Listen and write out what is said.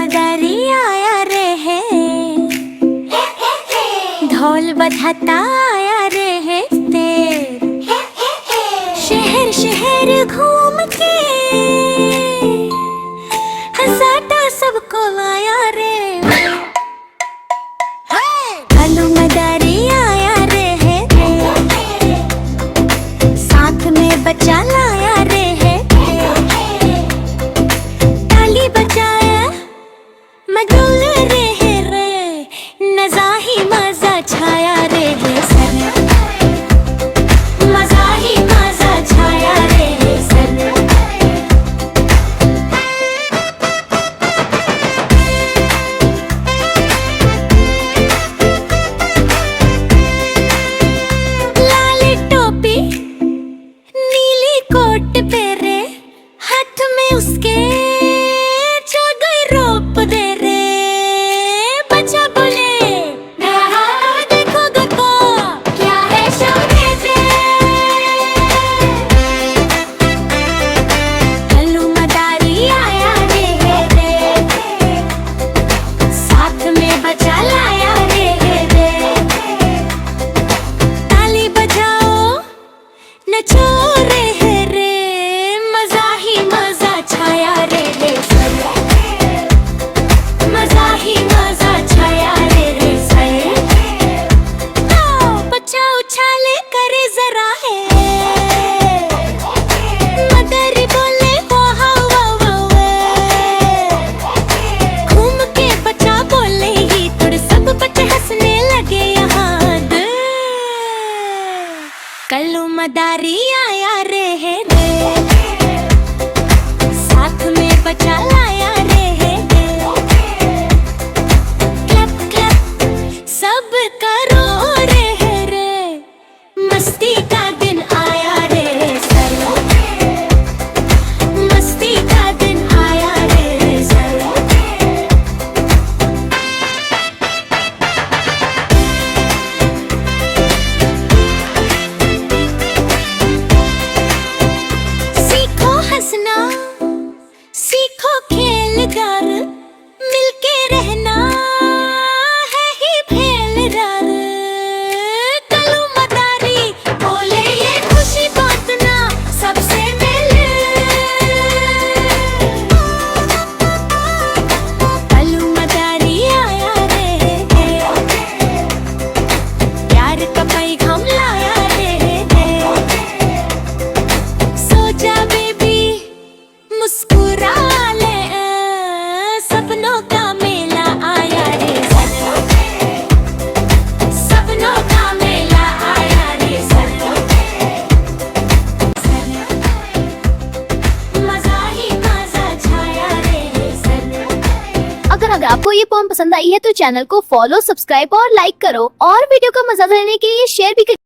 मदारी आया रे है, ढोल बजाता आया रे है तेर। शहर शहर घूम के हंसाता सबको आया रे। हेलो मदारी आया रे है, साथ में बचा लाया रे है। ताली बजाया मगोल रे है रे, नजा ही मजा छाया रे है सर, मजा ही मजा छाया रे है सर। लाल टोपी नीली कोट पे रे, हाथ में उसके गई रोप दे रे। बच्चा बोले देखो देखो क्या है शौके से। हेलो मदारी आया रे, साथ में बचा लाया रे। ताली बजाओ नचो रे, मजा ही मजा छाया रे सर, मजा ही मजा छाया रे सर। बच्चा उछाले करे जरा है, मदर बोले वाह वाह वाह। घूम के बच्चा बोले ही थोड़े सब बच्चे हंसने लगे यहाँ दे। कल्लू मदारी आया रे है, साथ में बचा लाया रे। क्लैप क्लैप सब करो रे, मस्ती का दिन आया रे सर, मस्ती का दिन आया रे सर। सीखो हंसना सीखो खेल कर, मिलके रहना है ही फेलदार। कल्लू मदारी बोले ये खुशी बांटना सबसे मिले। कल्लू मदारी आया रे, प्यार का पैगाम लाया रे। सो जा बेबी मुस्कुरा ले, सपनों का मेला आया रे सर, सपनों का मेला आया रे सर। मजा ही मजा छाया रे सर। अगर आपको ये पोएम पसंद आई है तो चैनल को फॉलो, सब्सक्राइब और लाइक करो, और वीडियो का मजा लेने के लिए शेयर भी करो।